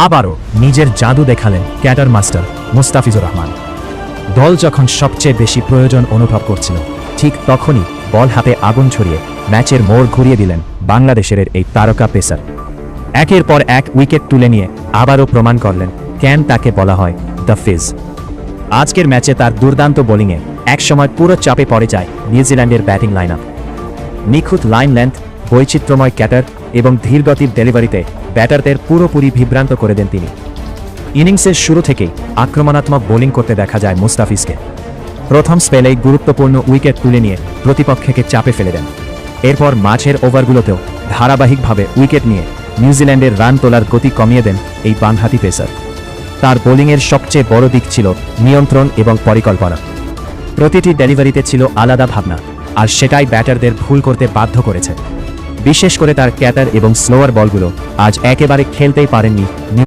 আবারও নিজের জাদু দেখালেন ক্যাটার মাস্টার মুস্তাফিজুর রহমান। দল যখন সবচেয়ে বেশি প্রয়োজন অনুভব করছিল, ঠিক তখনই বল হাতে আগুন ছড়িয়ে ম্যাচের মোড় ঘুরিয়ে দিলেন বাংলাদেশের এই তারকা পেসার। একের পর এক উইকেট তুলে নিয়ে আবারও প্রমাণ করলেন কেন তাকে বলা হয় দ্য ফিজ। আজকের ম্যাচে তার দুর্দান্ত বোলিংয়ে একসময় পুরো চাপে পড়ে যায় নিউজিল্যান্ডের ব্যাটিং লাইন আপ। নিখুঁত লাইন লেন্থ, বৈচিত্র্যময় ক্যাটার এবং ধীরগতির ডেলিভারিতে ব্যাটারদের পুরোপুরি বিভ্রান্ত করে দেন তিনি। ইনিংসের শুরু থেকেই আক্রমণাত্মক বোলিং করতে দেখা যায় মুস্তাফিজকে। প্রথম স্পেলেই গুরুত্বপূর্ণ উইকেট তুলে নিয়ে প্রতিপক্ষকে চাপে ফেলে দেন। এরপর মাঝের ওভারগুলোতেও ধারাবাহিকভাবে উইকেট নিয়ে নিউজিল্যান্ডের রান তোলার গতি কমিয়ে দেন এই বামহাতি পেসার। তার বোলিংয়ের সবচেয়ে বড় দিক ছিল নিয়ন্ত্রণ এবং পরিকল্পনা। প্রতিটি ডেলিভারিতে ছিল আলাদা ভাবনা, আর সেটাই ব্যাটারদের ভুল করতে বাধ্য করেছে। বিশেষ করে তার ক্যাটার এবং স্লোয়ার বলগুলো আজ একেবারে খেলতেই পারেননি